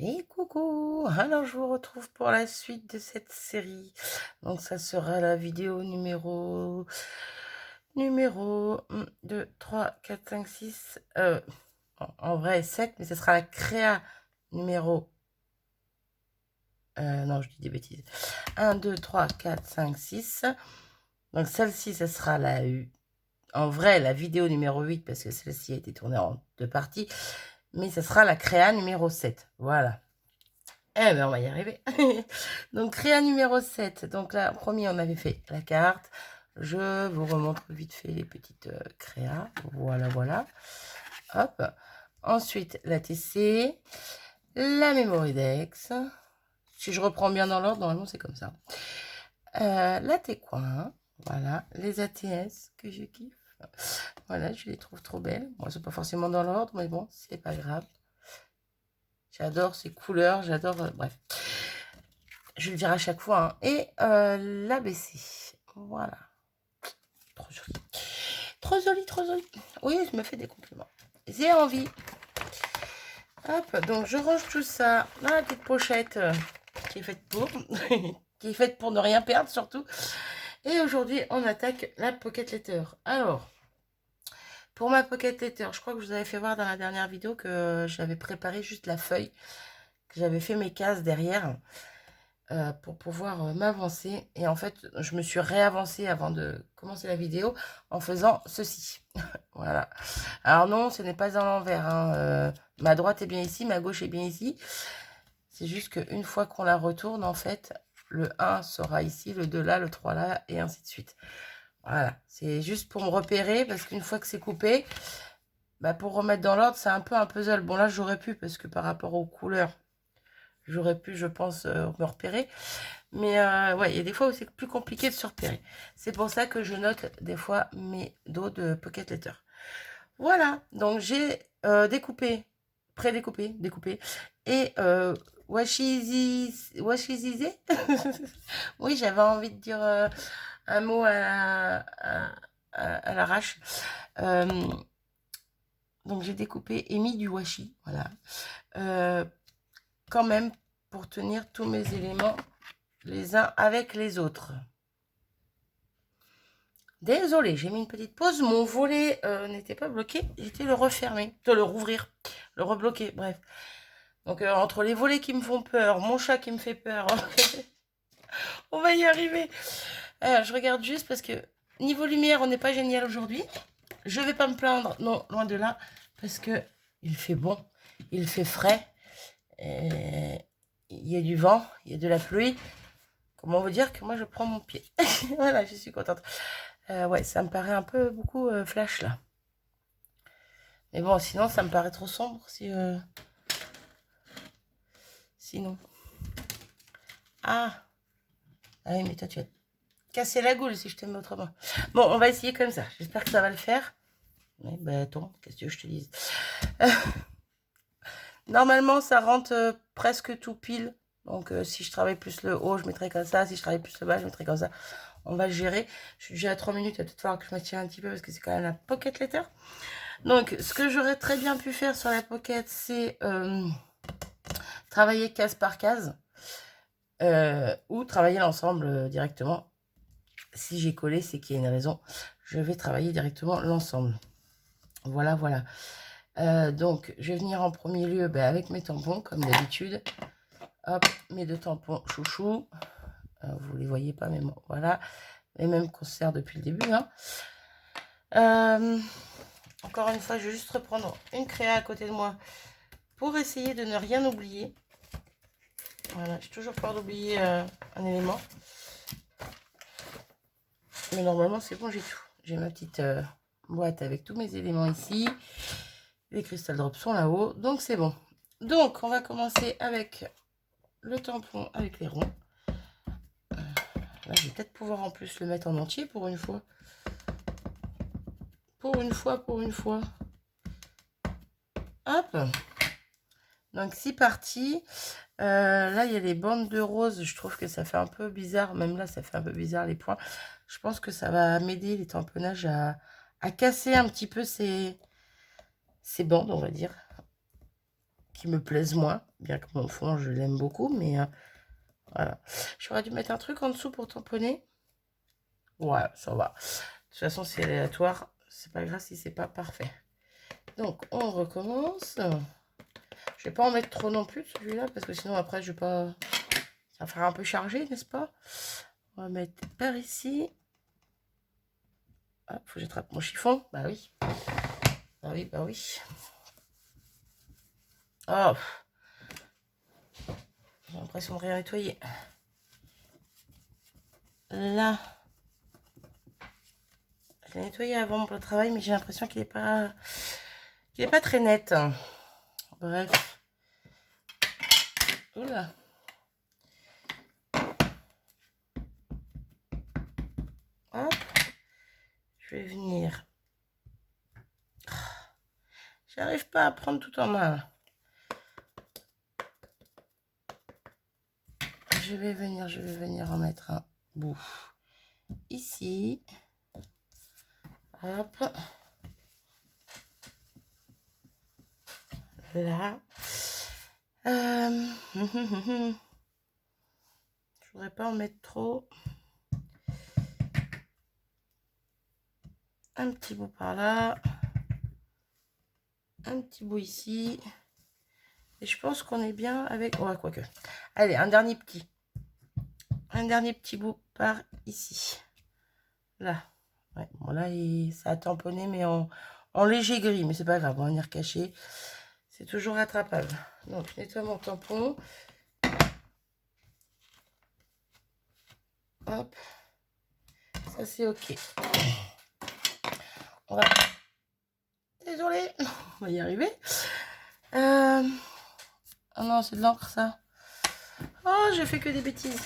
Et coucou! Alors je vous retrouve pour la suite de cette série. Donc ça sera la vidéo numéro 2, 3, 4, 5, 6. En vrai 7, mais ce sera la créa numéro... non, je dis des bêtises. 1, 2, 3, 4, 5, 6. Donc celle-ci, ce sera en vrai la vidéo numéro 8, parce que celle-ci a été tournée en 2 parties. Mais ce sera la créa numéro 7. Voilà. Eh ben, on va y arriver. Donc, créa numéro 7. Donc là, premier, on avait fait la carte. Je vous remontre vite fait les petites créas. Voilà, voilà. Hop. Ensuite, la TC, la Mémoridex. Si je reprends bien dans l'ordre, normalement, c'est comme ça. La Técoin. Voilà. Les ATS que je kiffe. Voilà, je les trouve trop belles. Moi, c'est pas forcément dans l'ordre, mais bon, c'est pas grave. J'adore ces couleurs, j'adore... bref. Je le dirai à chaque fois. Hein. Et l'ABC. Voilà. Trop joli. Trop joli, trop joli. Oui, je me fais des compliments. J'ai envie. Hop, donc je range tout ça dans la petite pochette qui est faite pour. Qui est faite pour ne rien perdre surtout. Et aujourd'hui, on attaque la Pocket Letter. Alors, pour ma Pocket Letter, je crois que je vous avais fait voir dans la dernière vidéo que j'avais préparé juste la feuille. Que j'avais fait mes cases derrière. Pour pouvoir m'avancer. Et en fait, je me suis réavancée avant de commencer la vidéo en faisant ceci. Voilà. Alors non, ce n'est pas à l'envers. Hein. Ma droite est bien ici, ma gauche est bien ici. C'est juste qu'une fois qu'on la retourne, en fait, le 1 sera ici, le 2 là, le 3 là, et ainsi de suite. Voilà. C'est juste pour me repérer, parce qu'une fois que c'est coupé, bah, pour remettre dans l'ordre, c'est un peu un puzzle. Bon, là, j'aurais pu, parce que par rapport aux couleurs, j'aurais pu, je pense, me repérer. Mais ouais, il y a des fois où c'est plus compliqué de se repérer. C'est pour ça que je note des fois mes dos de Pocket Letter. Voilà, donc j'ai découpé, et washizizé. Oui, j'avais envie de dire un mot à l'arrache. Donc j'ai découpé et mis du washi, voilà. Quand même, pour tenir tous mes éléments les uns avec les autres. Désolée, j'ai mis une petite pause. Mon volet n'était pas bloqué. J'étais le refermer, de le rouvrir, le rebloquer, bref. Donc entre les volets qui me font peur, mon chat qui me fait peur, on va y arriver. Je regarde juste parce que niveau lumière, on n'est pas génial aujourd'hui. Je vais pas me plaindre, non, loin de là, parce que il fait bon, il fait frais. Et il y a du vent, il y a de la pluie. Comment vous dire que moi je prends mon pied. Voilà, je suis contente. Ouais, ça me paraît un peu beaucoup flash là. Mais bon, sinon ça me paraît trop sombre sinon. Ah, ah oui, mais toi tu vas te casser la goule si je te mets autrement. Bon, on va essayer comme ça. J'espère que ça va le faire. Mais bah attends, qu'est-ce que tu veux que je te dise? Normalement, ça rentre presque tout pile. Donc si je travaille plus le haut, je mettrai comme ça. Si je travaille plus le bas, je mettrai comme ça. On va le gérer. Je suis déjà à 3 minutes. Il va peut-être falloir que je m'attire un petit peu parce que c'est quand même la Pocket Letter. Donc, ce que j'aurais très bien pu faire sur la Pocket, c'est travailler case par case ou travailler l'ensemble directement. Si j'ai collé, c'est qu'il y a une raison. Je vais travailler directement l'ensemble. Voilà, voilà. Donc, je vais venir en premier lieu avec mes tampons, comme d'habitude. Hop, mes 2 tampons chouchou. Vous les voyez pas, mais bon, voilà. Les mêmes qu'on sert depuis le début. Hein. Encore une fois, je vais juste reprendre une créa à côté de moi pour essayer de ne rien oublier. Voilà, j'ai toujours peur d'oublier un élément. Mais normalement, c'est bon, j'ai tout. J'ai ma petite boîte avec tous mes éléments ici. Les Crystal Drops sont là-haut, donc c'est bon. Donc, on va commencer avec le tampon avec les ronds. Là, je vais peut-être pouvoir en plus le mettre en entier pour une fois. Pour une fois. Hop. Donc, c'est parti. Là, il y a les bandes de rose. Je trouve que ça fait un peu bizarre. Même là, ça fait un peu bizarre les points. Je pense que ça va m'aider, les tamponnages, à casser un petit peu ces bandes, on va dire. qui me plaisent moins, bien que mon fond, je l'aime beaucoup, mais voilà. J'aurais dû mettre un truc en dessous pour tamponner. Ouais, ça va. De toute façon, c'est aléatoire. C'est pas grave si c'est pas parfait. Donc, on recommence. Je vais pas en mettre trop non plus, celui-là, parce que sinon, après, je vais pas... Ça va faire un peu chargé, n'est-ce pas? On va mettre par ici. Ah, faut que j'attrape mon chiffon. Bah oui. Bah oui, bah oui. Oh, j'ai l'impression de rien nettoyer. Là, je l'ai nettoyé avant pour le travail, mais j'ai l'impression qu'il est pas très net. Bref. Oula. Hop. Je vais venir. J'arrive pas à prendre tout en main. Je vais venir en mettre un bout ici. Hop. Là. Je voudrais pas en mettre trop. Un petit bout par là. Un petit bout ici. Et je pense qu'on est bien avec... Ouais, quoique. Allez, un dernier petit. Un dernier petit bout par ici. Là. Ouais, bon là, ça a tamponné, mais en léger gris. Mais c'est pas grave, on va venir cacher. C'est toujours rattrapable. Donc, je nettoie mon tampon. Hop. Ça, c'est OK. On va... Désolée. On va y arriver. Oh non, c'est de l'encre, ça. Oh, j'ai fait que des bêtises.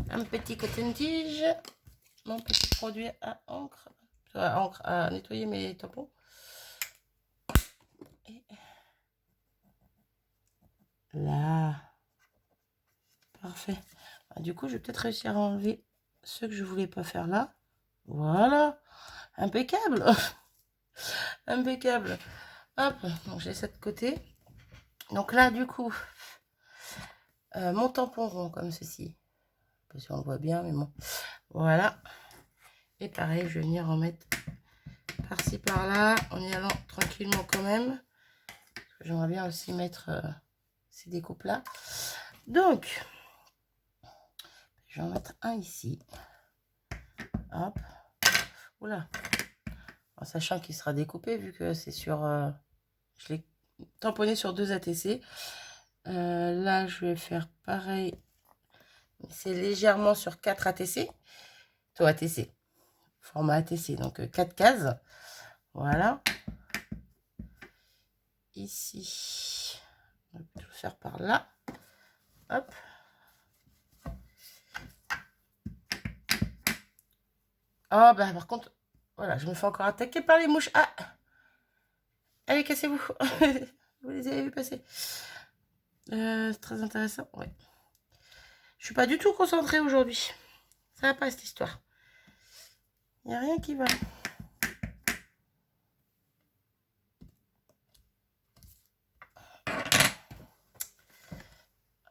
Un petit coton-tige. Mon petit produit à encre. Encre à nettoyer mes tampons. Et là. Parfait. Du coup, je vais peut-être réussir à enlever ceux que je voulais pas faire là. Voilà. Impeccable. Impeccable. Hop. Donc, j'ai ça de côté. Donc là, du coup, mon tampon rond comme ceci. Je sais pas si on le voit bien, mais bon. Voilà. Et pareil, je vais venir en mettre par-ci, par-là, en y allant tranquillement quand même. J'aimerais bien aussi mettre ces découpes-là. Donc, je vais en mettre un ici. Hop. Oula. En sachant qu'il sera découpé, vu que c'est sur... je l'ai tamponné sur 2 ATC. Là, je vais faire pareil. C'est légèrement sur 4 ATC. Toi, ATC. Format ATC, donc 4 cases. Voilà. Ici. On va tout faire par là. Hop. Oh, bah, par contre, voilà, je me fais encore attaquer par les mouches. Ah! Allez, cassez-vous. Vous les avez vu passer. C'est très intéressant. Ouais. Je suis pas du tout concentrée aujourd'hui. Ça va pas, cette histoire. Il n'y a rien qui va.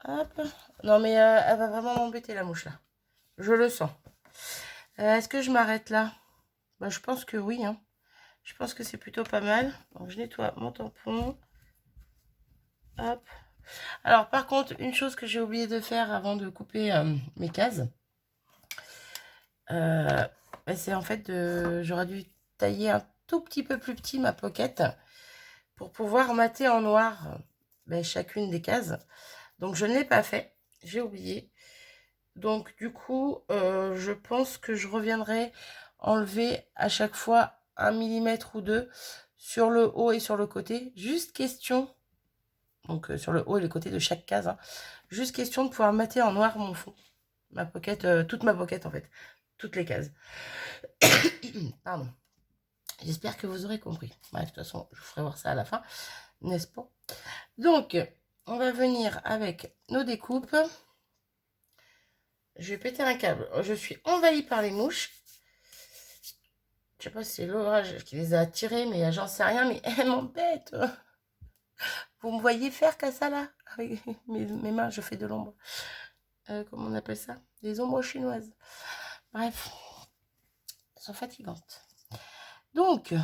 Hop. Non, mais elle va vraiment m'embêter, la mouche, là. Je le sens. Est-ce que je m'arrête là? Bah, je pense que oui. Hein. Je pense que c'est plutôt pas mal. Donc, je nettoie mon tampon. Hop. Alors, par contre, une chose que j'ai oublié de faire avant de couper mes cases, bah, c'est en fait j'aurais dû tailler un tout petit peu plus petit ma pocket pour pouvoir mater en noir bah, chacune des cases. Donc, je ne l'ai pas fait. J'ai oublié. Donc, du coup, je pense que je reviendrai enlever à chaque fois 1 millimètre ou 2 sur le haut et sur le côté. Juste question, donc sur le haut et le côté de chaque case, hein, juste question de pouvoir mater en noir mon fond. Ma pocket, toute ma pocket en fait. Toutes les cases. Pardon. J'espère que vous aurez compris. Bref, de toute façon, je vous ferai voir ça à la fin, n'est-ce pas? Donc, on va venir avec nos découpes. Je vais péter un câble. Je suis envahie par les mouches. Je sais pas si c'est l'orage qui les a attirés, mais j'en sais rien, mais elles m'embêtent. Vous me voyez faire qu'à ça là? Avec mes mains, je fais de l'ombre. Comment on appelle ça? Des ombres chinoises. Bref, elles sont fatigantes. Donc,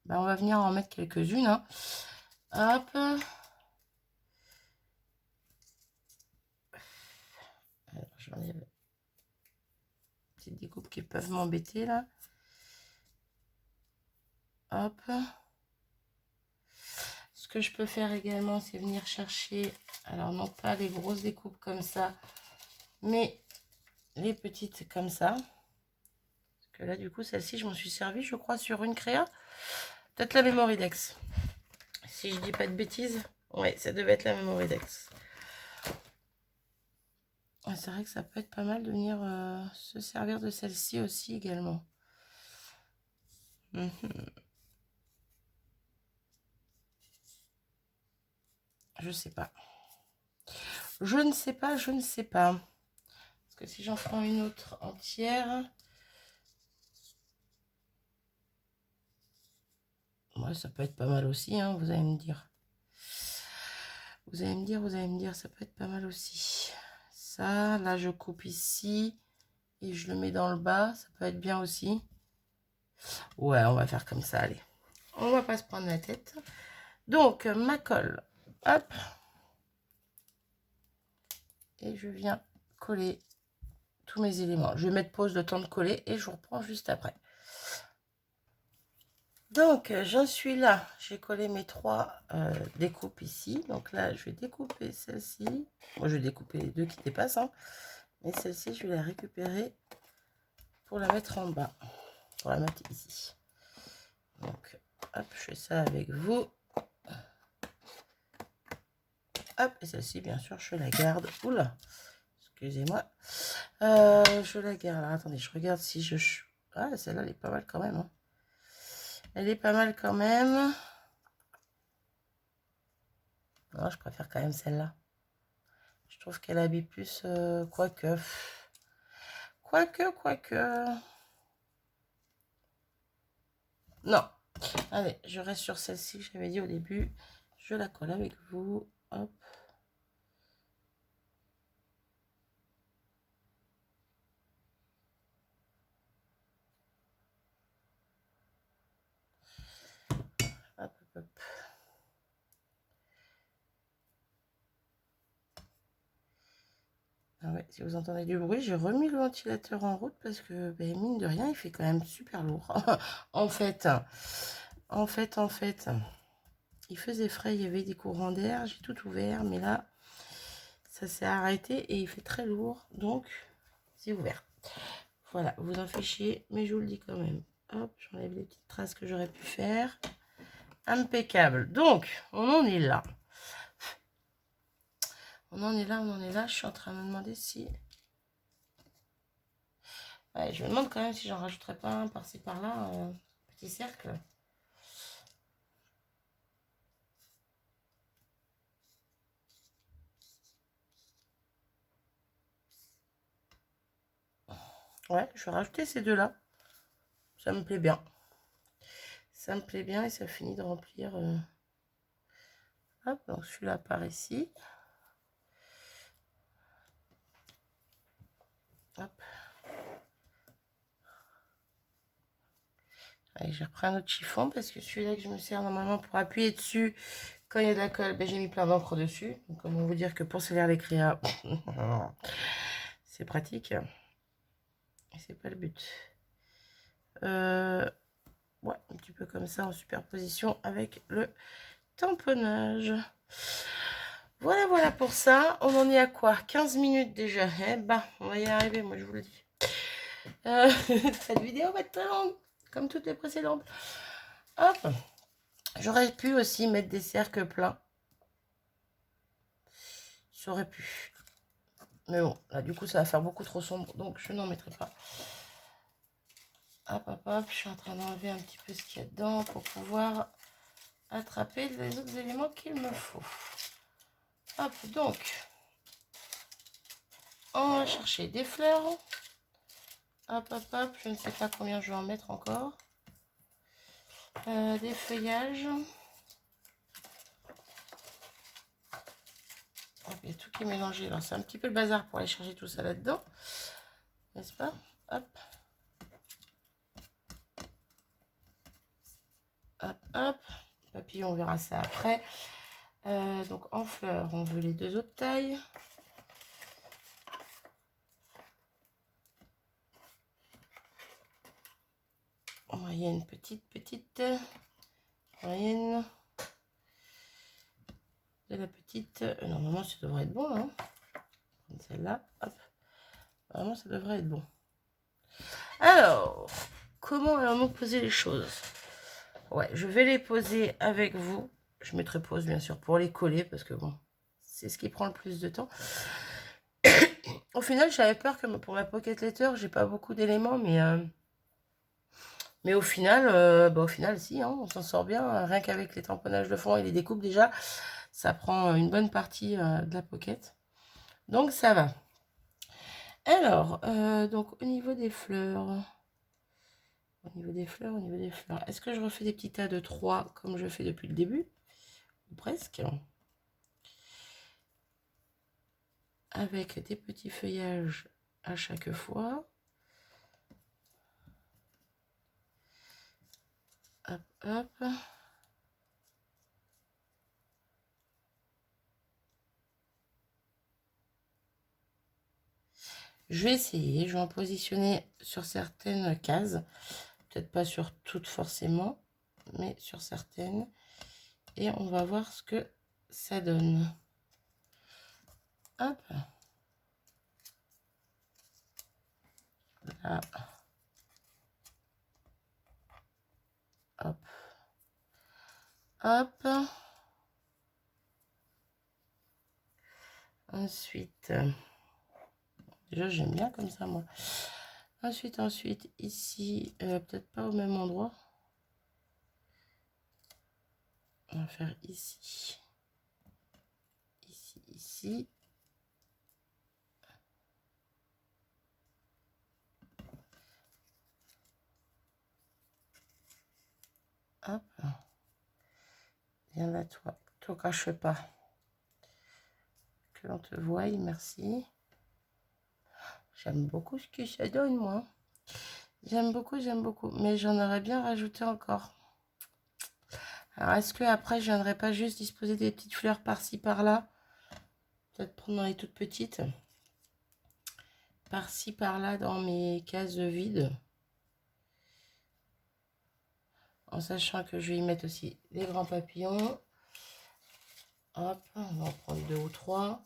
bah, on va venir en mettre quelques-unes. Hein. Hop. Alors, j'enlève petites découpes qui peuvent m'embêter là. Hop. Ce que je peux faire également, c'est venir chercher, alors non pas les grosses découpes comme ça, mais les petites comme ça. Parce que là, du coup, celle-ci, je m'en suis servi, je crois, sur une créa. Peut-être la Memoridex. Si je dis pas de bêtises. Ouais, ça devait être la Memoridex. C'est vrai que ça peut être pas mal de venir se servir de celle-ci aussi également. Je sais pas. Je ne sais pas, je ne sais pas. Parce que si j'en prends une autre entière... Ouais, ça peut être pas mal aussi, hein, vous allez me dire. Vous allez me dire, ça peut être pas mal aussi. Ça, là, je coupe ici. Et je le mets dans le bas. Ça peut être bien aussi. Ouais, on va faire comme ça, allez. On va pas se prendre la tête. Donc, ma colle. Hop. Et je viens coller tous mes éléments. Je vais mettre pause le temps de coller et je vous reprends juste après. Donc, j'en suis là. J'ai collé mes 3 découpes ici. Donc là, je vais découper celle-ci. Moi, je vais découper les 2 qui dépassent. Hein. Mais celle-ci, je vais la récupérer pour la mettre en bas. Pour la mettre ici. Donc, hop, je fais ça avec vous. Hop, et celle-ci, bien sûr, je la garde. Oula, excusez-moi. Je la garde. Alors, attendez, je regarde si je... Ah, celle-là, elle est pas mal quand même. Hein. Elle est pas mal quand même. Non, je préfère quand même celle-là. Je trouve qu'elle habille plus, quoique. Quoique. Non. Allez, je reste sur celle-ci que j'avais dit au début. Je la colle avec vous. Hop. Hop, hop. Ah ouais, si vous entendez du bruit, j'ai remis le ventilateur en route parce que, ben, mine de rien, il fait quand même super lourd. en fait, il faisait frais, il y avait des courants d'air, j'ai tout ouvert, mais là, ça s'est arrêté et il fait très lourd, donc c'est ouvert. Voilà, vous en fichez, mais je vous le dis quand même. Hop, j'enlève les petites traces que j'aurais pu faire. Impeccable. Donc, on en est là. On en est là. Je suis en train de me demander si... Ouais, je me demande quand même si j'en rajouterais pas un par-ci par-là, un petit cercle. Ouais, je vais rajouter ces deux-là. Ça me plaît bien. Ça me plaît bien et ça finit de remplir. Hop, donc celui-là par ici. Hop. Allez, je reprends un autre chiffon parce que celui-là que je me sers normalement pour appuyer dessus quand il y a de la colle, ben, j'ai mis plein d'encre dessus. Donc, comment vous dire que pour se lire les créas, c'est pratique. Et c'est pas le but. Ouais, un petit peu comme ça en superposition avec le tamponnage. Voilà pour ça. On en est à quoi? 15 minutes déjà. Eh ben, on va y arriver, moi je vous le dis. Cette vidéo va être très longue, comme toutes les précédentes. Hop. J'aurais pu aussi mettre des cercles pleins. J'aurais pu. Mais bon, là du coup ça va faire beaucoup trop sombre, donc je n'en mettrai pas. Hop, je suis en train d'enlever un petit peu ce qu'il y a dedans pour pouvoir attraper les autres éléments qu'il me faut. Hop, donc, on va chercher des fleurs. Hop, hop, hop. Je ne sais pas combien je vais en mettre encore. Des feuillages. Hop, il y a tout qui est mélangé. Alors, c'est un petit peu le bazar pour aller chercher tout ça là-dedans. N'est-ce pas? Hop. Hop, hop. Papillon, on verra ça après. Donc, en fleurs, on veut les 2 autres tailles. Moyenne, petite, moyenne. De la petite. Normalement, ça devrait être bon. Hein. Celle-là. Hop. Normalement, ça devrait être bon. Alors, comment allons-nous poser les choses? Ouais, je vais les poser avec vous. Je mettrai pause, bien sûr, pour les coller, parce que bon, c'est ce qui prend le plus de temps. Au final, j'avais peur que pour ma pocket letter, j'ai pas beaucoup d'éléments, mais au final, si, hein, on s'en sort bien. Rien qu'avec les tamponnages de fond et les découpes, déjà, ça prend une bonne partie de la pocket. Donc, ça va. Alors, donc, au niveau des fleurs... Est-ce que je refais des petits tas de 3 comme je fais depuis le début? Ou presque. Avec des petits feuillages à chaque fois. Hop, hop. Je vais essayer, je vais en positionner sur certaines cases. Peut-être pas sur toutes forcément, mais sur certaines. Et on va voir ce que ça donne. Hop. Là. Hop. Hop. Ensuite, déjà j'aime bien comme ça moi. Ensuite, ici, peut-être pas au même endroit. On va faire ici. Ici. Hop. Viens là, toi. Toi, cache pas. Que l'on te voie, merci. J'aime beaucoup ce que ça donne, moi. J'aime beaucoup. Mais j'en aurais bien rajouté encore. Alors, est-ce que après, je viendrai pas juste disposer des petites fleurs par-ci, par-là? Peut-être prendre les toutes petites. Par-ci, par-là, dans mes cases vides. En sachant que je vais y mettre aussi les grands papillons. Hop, on va en prendre 2 ou 3.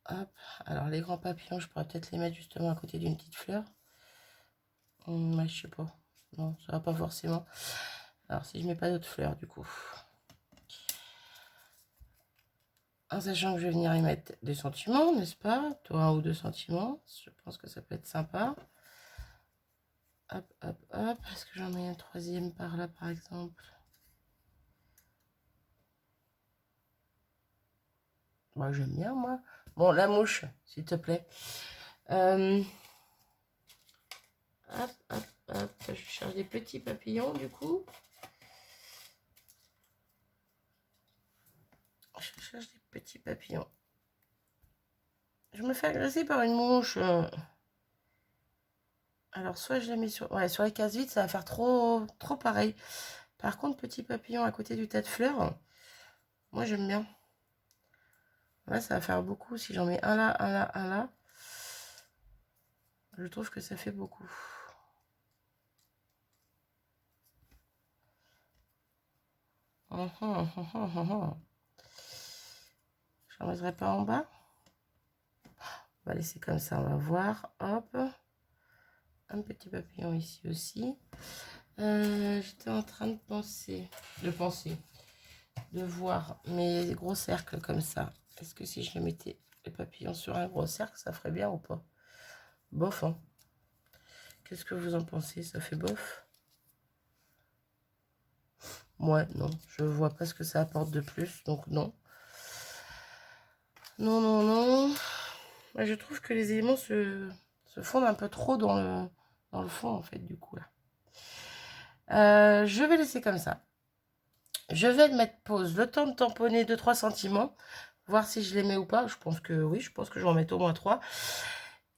Hop, alors les grands papillons, je pourrais peut-être les mettre justement à côté d'une petite fleur. Ouais, je sais pas. Non, ça va pas forcément. Alors si je mets pas d'autres fleurs du coup. En sachant que je vais venir y mettre des sentiments, n'est-ce pas? Toi, 1 ou 2 sentiments. Je pense que ça peut être sympa. Hop, hop, hop. Est-ce que j'en mets un 3e par là, par exemple? Moi, j'aime bien, moi. Bon, la mouche, s'il te plaît. Hop, hop, hop. Je cherche des petits papillons, du coup. Je cherche des petits papillons. Je me fais agresser par une mouche. Alors, soit je la mets sur... Ouais, sur les cases vides, ça va faire trop pareil. Par contre, petit papillon à côté du tas de fleurs, moi, j'aime bien. Là, ça va faire beaucoup. Si j'en mets un là, un là, un là, je trouve que ça fait beaucoup. J'en mettrai pas en bas. On va laisser comme ça, on va voir. Hop. Un petit papillon ici aussi. J'étais en train de penser, de voir mes gros cercles comme ça. Est-ce que si je mettais les papillons sur un gros cercle, ça ferait bien ou pas? Bof, hein. Qu'est-ce que vous en pensez? Ça fait bof? Moi, non. Je vois pas ce que ça apporte de plus, donc non. Non. Moi, je trouve que les éléments se se fondent un peu trop dans le fond, en fait, du coup, là. Je vais laisser comme ça. Je vais mettre pause, le temps de tamponner 2-3 sentiments, voir si je les mets ou pas. Je pense que oui, je pense que je vais en mettre au moins 3.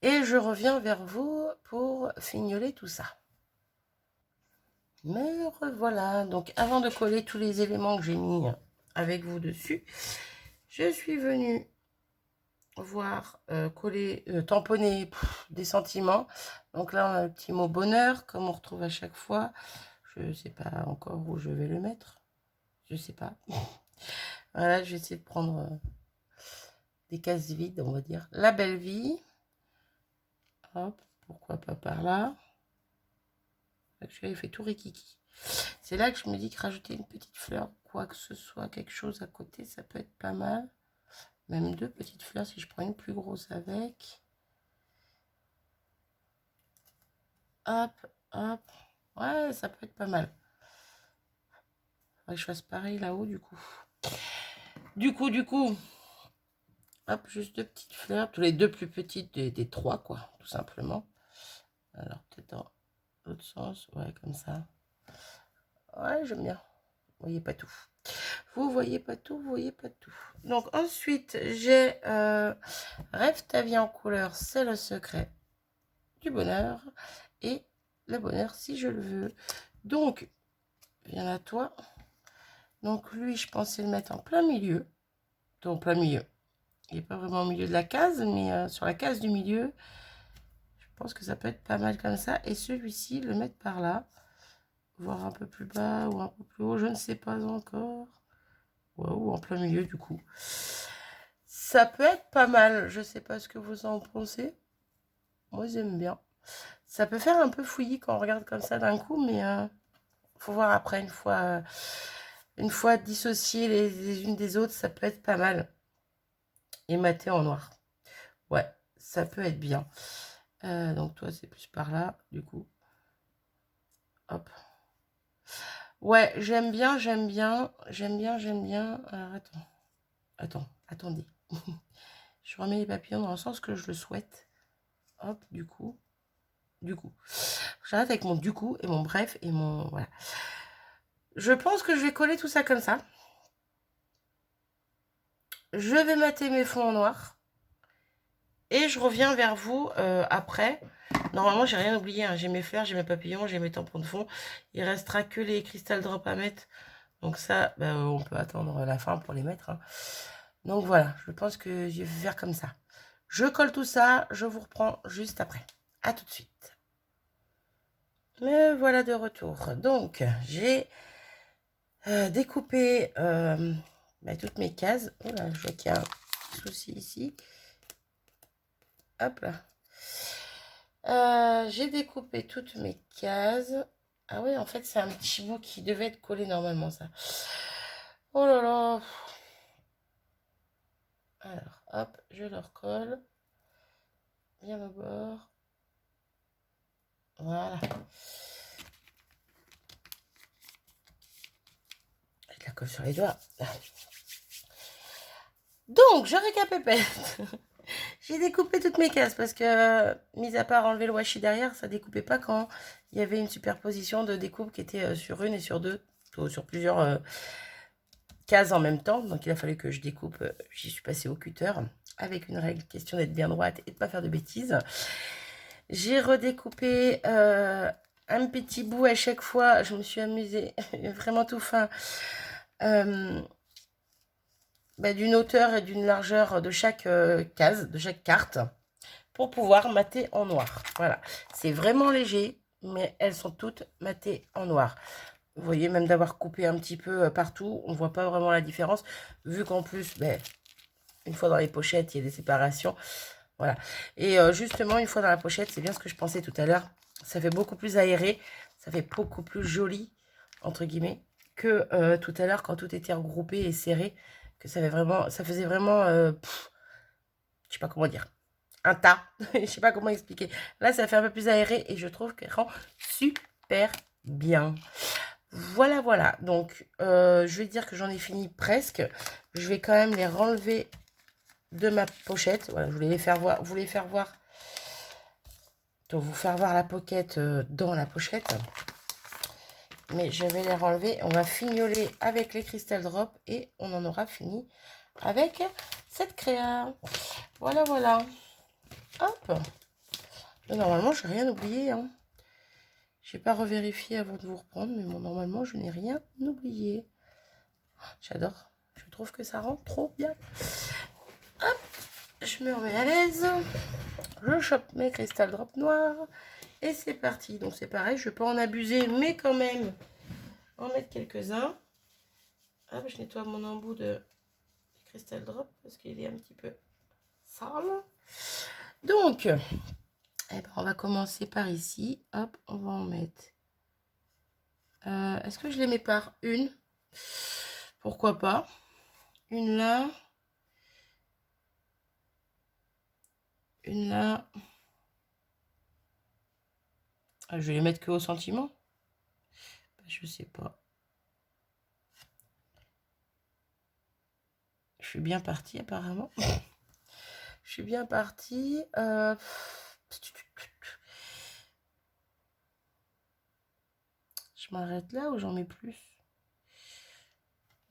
Et je reviens vers vous pour fignoler tout ça. Me revoilà. Donc, avant de coller tous les éléments que j'ai mis avec vous dessus, je suis venue voir coller, tamponner des sentiments. Donc là, on a le petit mot bonheur, comme on retrouve à chaque fois. Je ne sais pas encore où je vais le mettre. Je sais pas. Voilà, je vais essayer de prendre des cases vides, on va dire. La belle vie. Hop, pourquoi pas par là. J'avais fait tout rikiki. C'est là que je me dis que rajouter une petite fleur, quoi que ce soit, quelque chose à côté, ça peut être pas mal. Même 2 petites fleurs si je prends une plus grosse avec. Hop, hop. Ouais, ça peut être pas mal. Faudrait que je fasse pareil là-haut du coup. Du coup. Hop, juste 2 petites fleurs. Tous les 2 plus petites des 3, quoi, tout simplement. Alors, peut-être dans l'autre sens. Ouais, comme ça. Ouais, j'aime bien. Vous voyez pas tout. Vous voyez pas tout, vous voyez pas tout. Donc, ensuite, j'ai Rêve ta vie en couleur, c'est le secret du bonheur. Et le bonheur, si je le veux. Donc, viens à toi. Donc, lui, je pensais le mettre en plein milieu. Donc, plein milieu. Il n'est pas vraiment au milieu de la case, mais sur la case du milieu, je pense que ça peut être pas mal comme ça. Et celui-ci, le mettre par là, voire un peu plus bas ou un peu plus haut, je ne sais pas encore. Ouais, ou en plein milieu, du coup. Ça peut être pas mal. Je ne sais pas ce que vous en pensez. Moi, j'aime bien. Ça peut faire un peu fouillis quand on regarde comme ça d'un coup, mais faut voir après, une fois dissociées les unes des autres, ça peut être pas mal. Et maté en noir. Ouais, ça peut être bien. Donc toi, c'est plus par là, du coup. Hop. Ouais, j'aime bien. Alors, attendez. Je remets les papillons dans le sens que je le souhaite. Hop, du coup. J'arrête avec mon du coup et mon bref et mon... Voilà. Je pense que je vais coller tout ça comme ça. Je vais mater mes fonds en noir. Et je reviens vers vous après. Normalement, j'ai rien oublié. Hein. J'ai mes fleurs, j'ai mes papillons, j'ai mes tampons de fond. Il restera que les cristal drops à mettre. Donc ça, on peut attendre la fin pour les mettre. Hein. Donc voilà, je pense que je vais faire comme ça. Je colle tout ça, je vous reprends juste après. À tout de suite. Me voilà de retour. Donc, j'ai découpé toutes mes cases. Oh là, je vois qu'il y a un souci ici. Hop là. J'ai découpé toutes mes cases. Ah oui, en fait, c'est un petit bout qui devait être collé normalement, ça. Oh là là. Alors, hop, je le recolle. Bien au bord. Voilà. Je la colle sur les doigts. Donc, je récapépète. J'ai découpé toutes mes cases parce que, mis à part enlever le washi derrière, ça découpait pas quand il y avait une superposition de découpe qui était sur une et sur deux, sur plusieurs cases en même temps. Donc, il a fallu que je découpe. J'y suis passée au cutter avec une règle, question d'être bien droite et de pas faire de bêtises. J'ai redécoupé un petit bout à chaque fois. Je me suis amusée, vraiment tout fin. D'une hauteur et d'une largeur de chaque case, de chaque carte, pour pouvoir mater en noir. Voilà, c'est vraiment léger, mais elles sont toutes matées en noir. Vous voyez, même d'avoir coupé un petit peu partout, on ne voit pas vraiment la différence, vu qu'en plus, une fois dans les pochettes, il y a des séparations. Voilà, et justement, une fois dans la pochette, c'est bien ce que je pensais tout à l'heure, ça fait beaucoup plus aéré, ça fait beaucoup plus joli, entre guillemets, que tout à l'heure, quand tout était regroupé et serré, que ça faisait vraiment, je sais pas comment dire, un tas, je sais pas comment expliquer. Là, ça fait un peu plus aéré et je trouve qu'elle rend super bien. Voilà. Donc, je vais dire que j'en ai fini presque. Je vais quand même les renlever de ma pochette. Voilà, je voulais les faire voir. pour vous faire voir la pocket dans la pochette. Mais je vais les renlever. On va fignoler avec les Crystal Drop et on en aura fini avec cette créa. Voilà, voilà. Hop. Et normalement, je n'ai rien oublié. Hein. Je n'ai pas revérifié avant de vous reprendre, mais bon, normalement, je n'ai rien oublié. J'adore. Je trouve que ça rend trop bien. Hop. Je me remets à l'aise. Je chope mes Crystal Drop noirs. Et c'est parti. Donc, c'est pareil. Je ne vais pas en abuser, mais quand même, en mettre quelques-uns. Hop, je nettoie mon embout de Crystal Drop parce qu'il est un petit peu sale. Donc, eh ben, on va commencer par ici. Hop, on va en mettre. Est-ce que je les mets par une? Pourquoi pas? Une là. Une là. Ah, je vais les mettre que au sentiment. Je sais pas. Je suis bien partie apparemment. Je suis bien partie. Je m'arrête là ou j'en mets plus?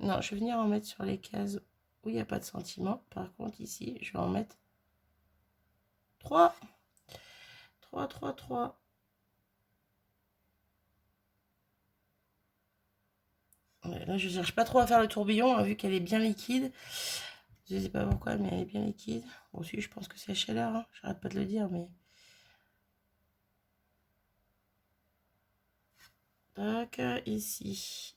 Non, je vais venir en mettre sur les cases où il n'y a pas de sentiment. Par contre, ici, je vais en mettre 3. 3, 3, 3. Là, je cherche pas trop à faire le tourbillon, hein, vu qu'elle est bien liquide. Je ne sais pas pourquoi, mais elle est bien liquide. Bon, si, je pense que c'est la chaleur. Hein. J'arrête pas de le dire, mais... Donc, ici.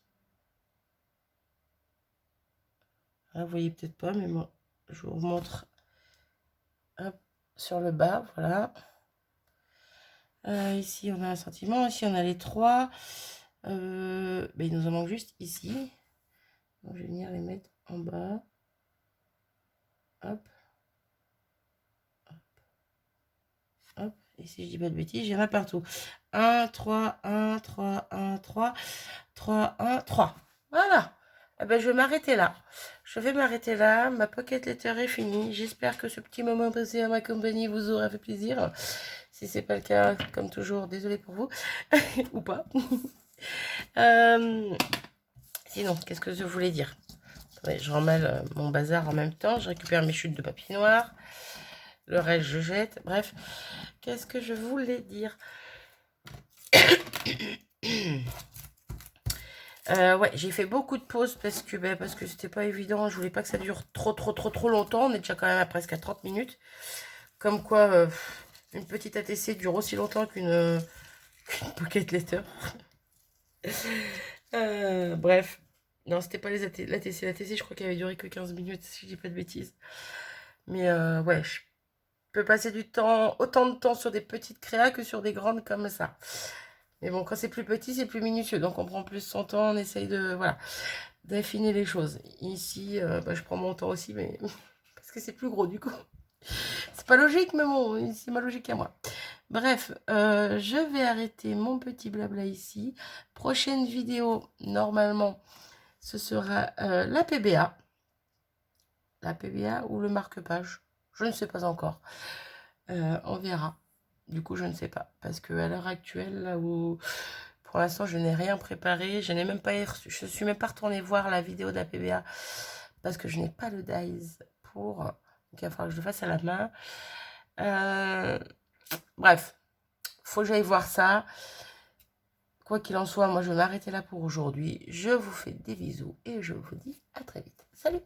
Là, vous voyez peut-être pas, mais moi, je vous montre. Hop, sur le bas, voilà. Ici, on a un sentiment. Ici, on a les 3. Ben, il nous en manque juste ici. Donc, je vais venir les mettre en bas. Hop. Hop. Hop. Et si je dis pas de bêtises, il y en a partout. 1, 3, 1, 3, 1, 3, 3, 1, 3. Voilà. Eh ben, je vais m'arrêter là. Je vais m'arrêter là. Ma pocket letter est finie. J'espère que ce petit moment passé à ma compagnie vous aura fait plaisir. Si c'est pas le cas, comme toujours, désolé pour vous. Ou pas. Sinon, qu'est-ce que je voulais dire? Attendez, je remballe mon bazar en même temps. Je récupère mes chutes de papier noir. Le reste, je jette. Bref, qu'est-ce que je voulais dire? Ouais, j'ai fait beaucoup de pauses parce que c'était pas évident. Je voulais pas que ça dure trop longtemps. On est déjà quand même à presque à 30 minutes. Comme quoi, une petite ATC dure aussi longtemps qu'une pocket letter. Bref. Non, c'était pas l'ATC. L'ATC, je crois qu'elle avait duré que 15 minutes, si je dis pas de bêtises. Mais ouais, je peux passer autant de temps sur des petites créas que sur des grandes comme ça. Mais bon, quand c'est plus petit, c'est plus minutieux. Donc on prend plus son temps, on essaye voilà, d'affiner les choses. Ici, je prends mon temps aussi, mais parce que c'est plus gros du coup. C'est pas logique, mais bon, c'est ma logique à moi. Bref, je vais arrêter mon petit blabla ici. Prochaine vidéo, normalement, ce sera la PBA. La PBA ou le marque-page. Je ne sais pas encore. On verra. Du coup, je ne sais pas. Parce qu'à l'heure actuelle, là où pour l'instant, je n'ai rien préparé. Je n'ai même pas... Je suis même pas retournée voir la vidéo de la PBA. Parce que je n'ai pas le dies pour... Donc, il va falloir que je le fasse à la main. Bref. Faut que j'aille voir ça. Quoi qu'il en soit, moi, je vais m'arrêter là pour aujourd'hui. Je vous fais des bisous et je vous dis à très vite. Salut!